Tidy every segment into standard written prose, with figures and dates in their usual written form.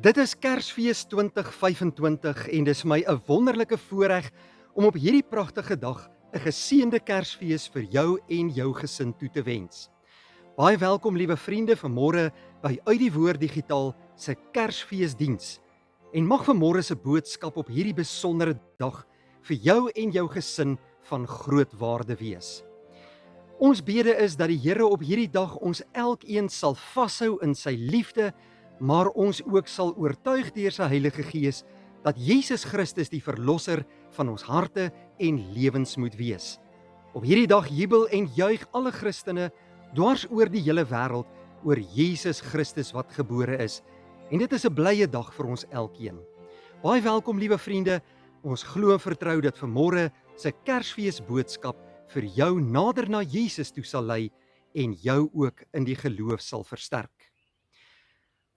Dit is Kersfees 2025 en dis my 'n wonderlike voorreg om op hierdie pragtige dag 'n geseënde Kersfees vir jou en jou gesin toe te wens. Baie welkom liewe vriende vanmôre by Uit die Woord Digitaal se Kersfeesdiens. En mag vanmôre se boodskap op hierdie besondere dag vir jou en jou gesin van groot waarde wees. Ons bede is dat die Here op hierdie dag ons elkeen sal vashou in sy liefde, maar ons ook sal oortuig deur sy Heilige Gees dat Jesus Christus die verlosser van ons harte en lewens moet wees. Op hierdie dag jubel en juig alle Christene dwars oor die hele wêreld oor Jesus Christus wat gebore is. En dit is 'n blye dag vir ons elkeen. Baie welkom liewe vriende, ons glo en vertrou dat vanmôre se Kersfees boodskap vir jou nader na Jesus toe sal lei en jou ook in die geloof sal versterk.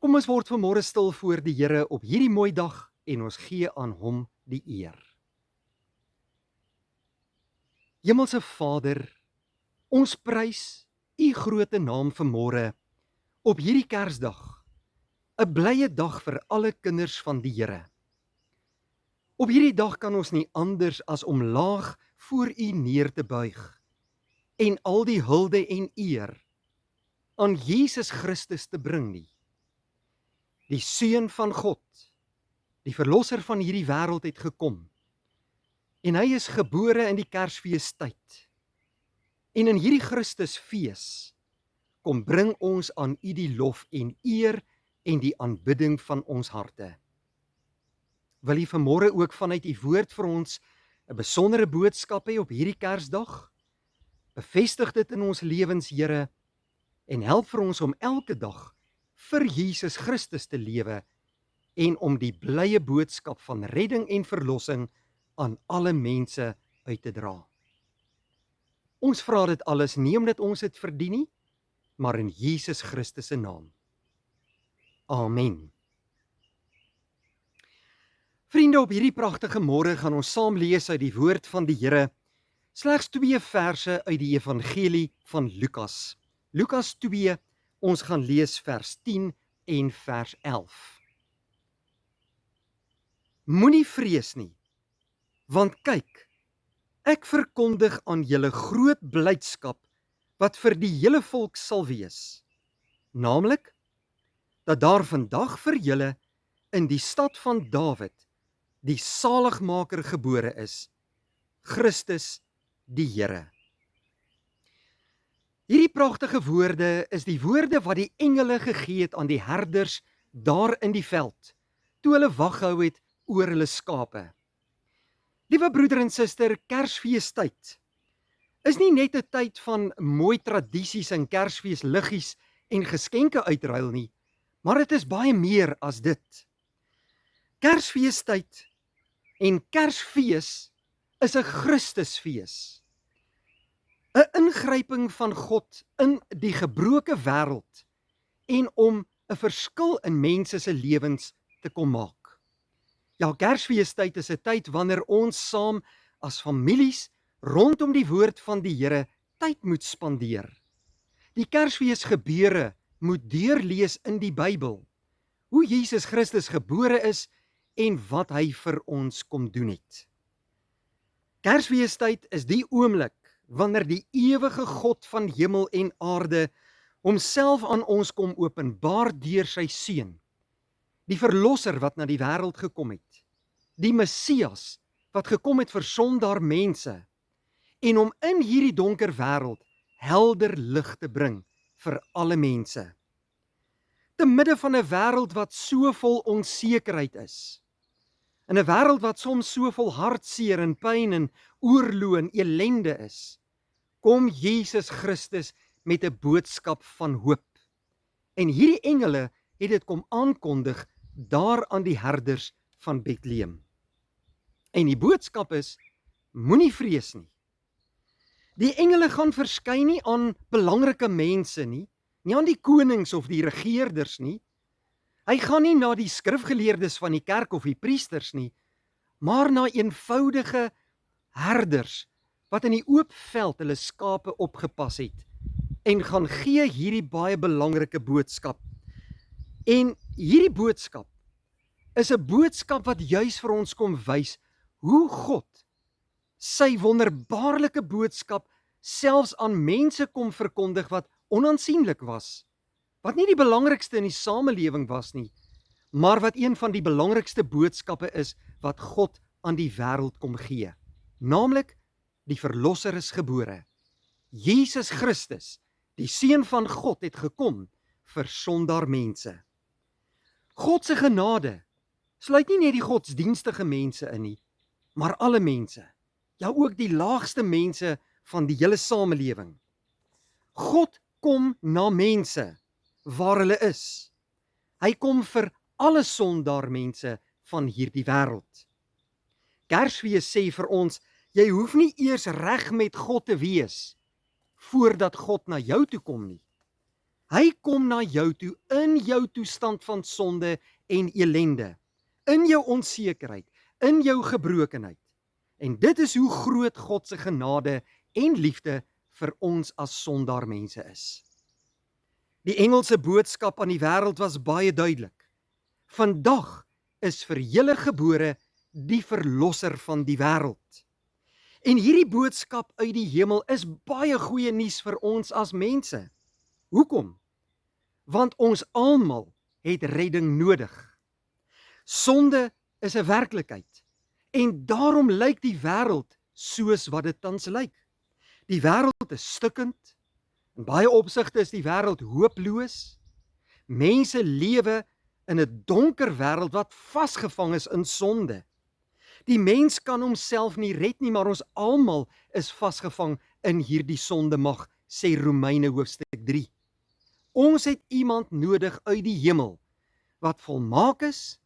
Kom ons word vanmôre stil voor die Here op hierdie mooi dag en ons gee aan hom die eer. Hemelse Vader, ons prys u groote naam vanmôre op hierdie Kersdag, 'n blye dag vir alle kinders van die Here. Op hierdie dag kan ons nie anders as om laag voor u neer te buig en al die hulde en eer aan Jesus Christus te bring nie. Die Seun van God, die verlosser van hierdie wêreld het gekom. En hy is gebore in die Kersfeestyd. En in hierdie Christusfees kom bring ons aan u die lof en eer en die aanbidding van ons harte. Wil u vanmôre ook vanuit u woord vir ons 'n besondere boodskap hê op hierdie Kersdag? Bevestig dit in ons lewens, Here, en help vir ons om elke dag vir Jesus Christus te lewe en om die blye boodskap van redding en verlossing aan alle mense uit te dra. Ons vra dit alles nie omdat ons dit verdien nie, maar in Jesus Christus se naam. Amen. Vriende, op hierdie pragtige môre gaan ons saam lees uit die woord van die Here, slegs 2 verse uit die Evangelie van Lukas. Lukas 2, ons gaan lees vers 10 en vers 11. Moenie vrees nie, want kyk, ek verkondig aan julle groot blydskap wat vir die hele volk sal wees, naamlik dat daar vandag vir julle in die stad van Dawid die saligmaker gebore is, Christus die Here. Hierdie pragtige woorde is die woorde wat die engele gegee het aan die herders daar in die veld, toe hulle wag gehou het oor hulle skape. Liewe broeder en suster, Kersfeestyd is nie net 'n tyd van mooi tradisies en Kersfeesliggies en geskenke uitruil nie, maar dit is baie meer as dit. Kersfeestyd en Kersfees is 'n Christusfees. 'n Ingryping van God in die gebroke wêreld en om 'n verskil in mense se lewens te kom maak. Ja, Kersfeestyd is 'n tyd wanneer ons saam as families rondom die woord van die Here tyd moet spandeer. Die Kersfees gebeure moet deurlees in die Bybel, hoe Jesus Christus gebore is en wat hy vir ons kom doen het. Kersfeestyd is die oomblik wanneer die ewige God van hemel en aarde homself aan ons kom openbaar deur sy seun, die verlosser wat na die wêreld gekom het, die Messias wat gekom het vir sondaar mense, en om in hierdie donker wêreld helder lig te bring vir alle mense. Te midde van 'n wêreld wat so vol onsekerheid is, in 'n wêreld wat soms so vol hartseer en pyn en oorlog en elende is, kom Jesus Christus met 'n boodskap van hoop. En hierdie engele het dit kom aankondig daar aan die herders van Bethlehem. En die boodskap is: moenie vrees nie. Die engele gaan verskyn nie aan belangrike mense nie aan die konings of die regerders nie. Hy gaan nie na die skrifgeleerdes van die kerk of die priesters nie, maar na eenvoudige herders wat in die oop veld hulle skape opgepas het en gaan gee hierdie baie belangrike boodskap. En hierdie boodskap is 'n boodskap wat juis vir ons kom wys hoe God sy wonderbaarlike boodskap selfs aan mense kom verkondig wat onaansienlik was, wat nie die belangrikste in die samelewing was nie, maar wat een van die belangrikste boodskappe is wat God aan die wêreld kom gee. Naamlik, die verlosser is gebore. Jesus Christus, die Seun van God, het gekom vir sondaar mense. God se genade sluit nie net die godsdienstige mense in nie, maar alle mense, ja ook die laagste mense van die hele samelewing. God kom na mense waar hulle is. Hy kom vir alle sondaar mense van hierdie wêreld. Kersfees sê vir ons, jy hoef nie eers reg met God te wees voordat God na jou toe kom nie. Hy kom na jou toe in jou toestand van sonde en elende, in jou onsekerheid, in jou gebrokenheid. En dit is hoe groot God se genade en liefde vir ons as sondaar mense is. Die engelse boodskap aan die wêreld was baie duidelik. Vandag is vir julle gebore die verlosser van die wêreld. En hierdie boodskap uit die hemel is baie goeie nuus vir ons as mense. Hoekom? Want ons almal het redding nodig. Sonde is 'n werklikheid en daarom lyk die wêreld soos wat dit tans lyk. Die wêreld is stukkend. In baie opsigte is die wêreld hooploos. Mense lewe in 'n donker wêreld wat vasgevang is in sonde. Die mens kan homself nie red nie, maar ons almal is vasgevang in hierdie sondemag, sê Romeine hoofstuk 3. Ons het iemand nodig uit die hemel, wat volmaak is,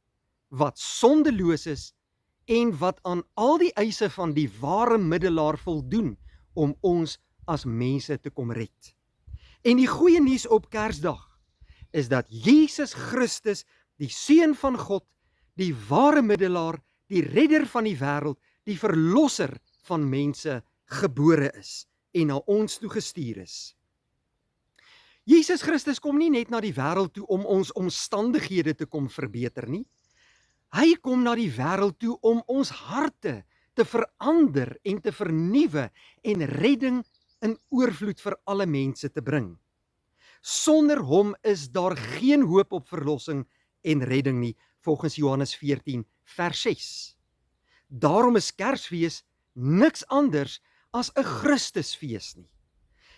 wat sondeloos is, en wat aan al die eise van die ware middelaar voldoen, om ons as mense te kom red. En die goeie nuus op Kersdag, is dat Jesus Christus, die Seun van God, die ware middelaar, die redder van die wêreld, die verlosser van mense, gebore is, en na ons toe gestuur is. Jesus Christus kom nie net na die wêreld toe om ons omstandighede te kom verbeter nie. Hy kom na die wêreld toe om ons harte te verander en te vernuwe en redding in oorvloed vir alle mense te bring. Sonder hom is daar geen hoop op verlossing en redding nie, volgens Johannes 14 vers 6. Daarom is Kersfees niks anders as 'n Christusfees nie.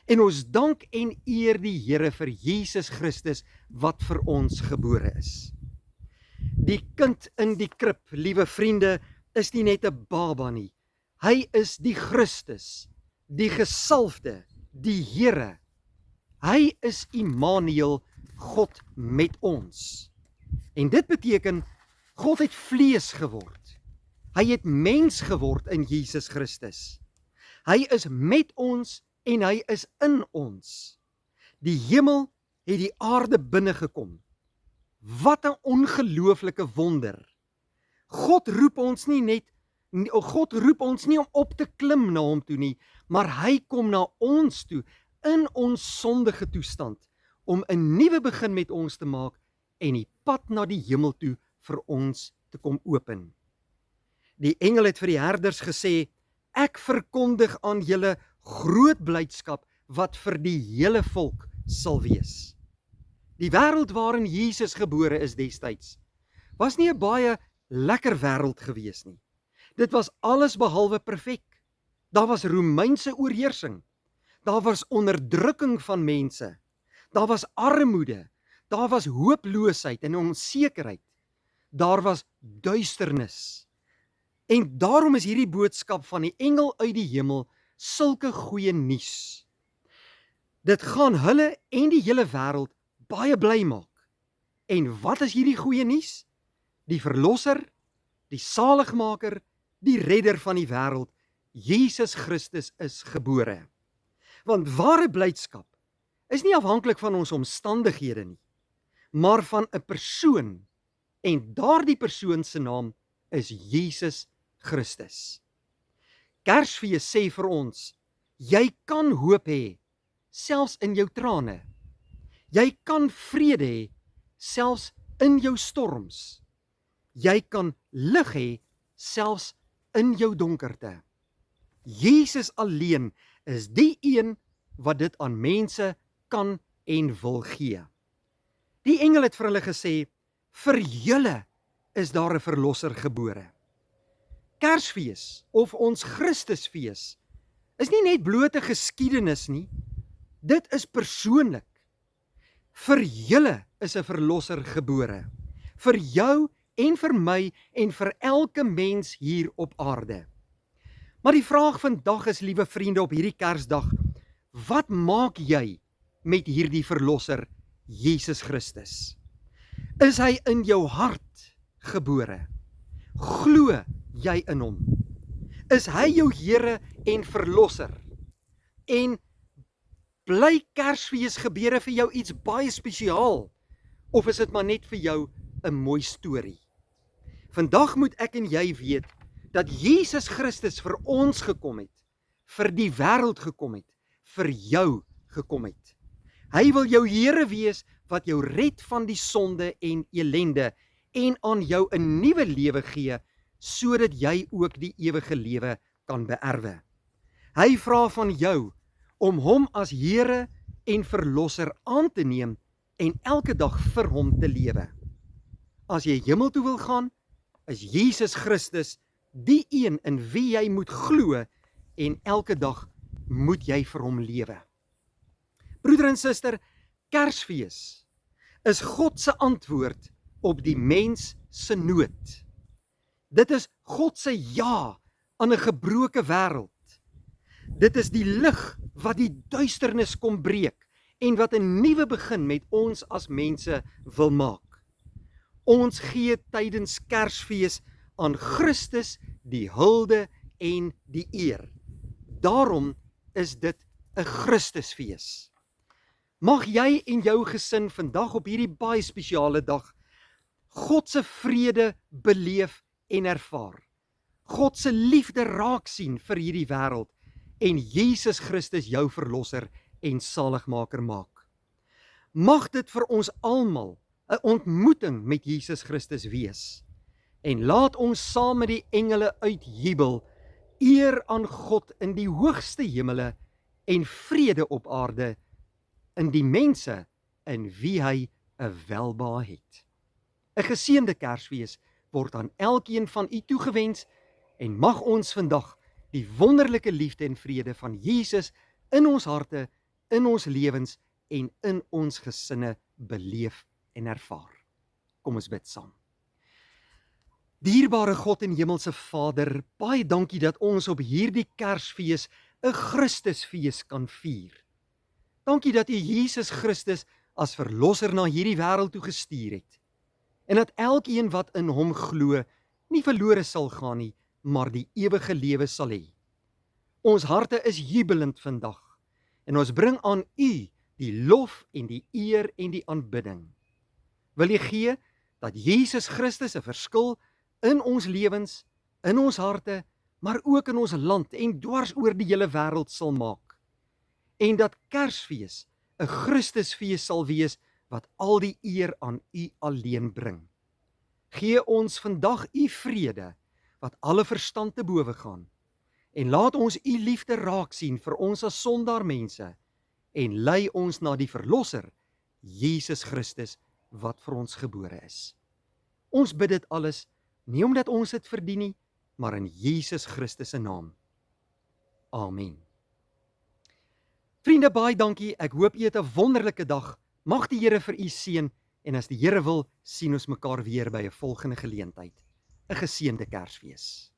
En ons dank en eer die Here vir Jesus Christus wat vir ons gebore is. Die kind in die krib, liewe vriende, is nie net 'n baba nie. Hy is die Christus, die gesalfde, die Here. Hy is Immanuel, God met ons. En dit beteken, God het vlees geword. Hy het mens geword in Jesus Christus. Hy is met ons en hy is in ons. Die hemel het die aarde binnegekom. Wat 'n ongelooflike wonder. God roep ons nie om op te klim na hom toe nie, maar hy kom na ons toe in ons sondige toestand om 'n nuwe begin met ons te maak en die pad na die hemel toe vir ons te kom open. Die engel het vir die herders gesê, ek verkondig aan julle groot blydskap wat vir die hele volk sal wees. Die wêreld waarin Jesus gebore is destyds, was nie 'n baie lekker wêreld gewees nie. Dit was alles behalwe perfek. Daar was Romeinse oorheersing. Daar was onderdrukking van mense. Daar was armoede. Daar was hooploosheid en onsekerheid. Daar was duisternis. En daarom is hierdie boodskap van die engel uit die hemel sulke goeie nuus. Dit gaan hulle en die hele wêreld baie bly maak. En wat is hierdie goeie nuus? Die verlosser, die saligmaker, die redder van die wêreld, Jesus Christus is gebore. Want ware blydskap is nie afhanklik van ons omstandighede nie, maar van 'n persoon, en daardie persoon se naam is Jesus Christus. Kersfees sê vir ons, jy kan hoop hê, selfs in jou trane. Jy kan vrede hê, selfs in jou storms. Jy kan lig hê, selfs in jou donkerte. Jesus alleen is die een wat dit aan mense kan en wil gee. Die engel het vir hulle gesê, vir julle is daar 'n verlosser gebore. Kersfees of ons Christusfees is nie net blote geskiedenis nie, dit is persoonlik. Vir julle is 'n verlosser gebore, vir jou en vir my en vir elke mens hier op aarde. Maar die vraag vandag is, liewe vriende, op hierdie Kersdag, wat maak jy met hierdie verlosser, Jesus Christus? Is hy in jou hart gebore? Glo jy in hom? Is hy jou Here en verlosser? En bly Kersfees gebeure vir jou iets baie spesiaal? Of is dit maar net vir jou 'n mooi storie? Vandag moet ek en jy weet dat Jesus Christus vir ons gekom het, vir die wêreld gekom het, vir jou gekom het. Hy wil jou Here wees wat jou red van die sonde en elende en aan jou 'n nuwe lewe gee, sodat jy ook die ewige lewe kan beerwe. Hy vra van jou om hom as Here en verlosser aan te neem en elke dag vir hom te lewe. As jy hemel toe wil gaan, is Jesus Christus die een in wie jy moet glo en elke dag moet jy vir hom lewe. Broeder en suster, Kersfees is God se antwoord op die mens se nood. Dit is God se ja aan 'n gebroke wêreld. Dit is die lig wat die duisternis kom breek en wat 'n nuwe begin met ons as mense wil maak. Ons gee tydens Kersfees aan Christus die hulde en die eer. Daarom is dit 'n Christusfees. Mag jy en jou gesin vandag op hierdie baie spesiale dag God se vrede beleef en ervaar. God se liefde raak sien vir hierdie wêreld en Jesus Christus jou verlosser en saligmaker maak. Mag dit vir ons almal 'n ontmoeting met Jesus Christus wees. En laat ons saam met die engele uitjubel, eer aan God in die hoogste hemele en vrede op aarde in die mense in wie hy 'n welbehae het. 'n Geseënde Kersfees word aan elkeen van u toegewens en mag ons vandag die wonderlike liefde en vrede van Jesus in ons harte, in ons lewens en in ons gesinne beleef en ervaar. Kom ons bid saam. Dierbare God en Hemelse Vader, baie dankie dat ons op hierdie Kersfees 'n Christusfees kan vier. Dankie dat u Jesus Christus as verlosser na hierdie wêreld toe gestuur het. En dat elkeen wat in hom glo, nie verlore sal gaan nie, maar die ewige lewe sal hê. Ons harte is jubelend vandag en ons bring aan u die lof en die eer en die aanbidding. Wil u gee dat Jesus Christus 'n verskil in ons lewens, in ons harte, maar ook in ons land en dwars oor die hele wêreld sal maak. En dat Kersfees 'n Christusfees sal wees wat al die eer aan u alleen bring. Gee ons vandag u vrede wat alle verstand te bowe gaan en laat ons u liefde raak sien vir ons as sondaar mense en lei ons na die verlosser Jesus Christus wat vir ons gebore is. Ons bid dit alles nie omdat ons dit verdien nie, maar in Jesus Christus se naam. Amen. Vriende, baie dankie. Ek hoop u het 'n wonderlike dag. Mag die Here vir u seën en as die Here wil, sien ons mekaar weer by 'n volgende geleentheid. 'n Geseënde Kersfees.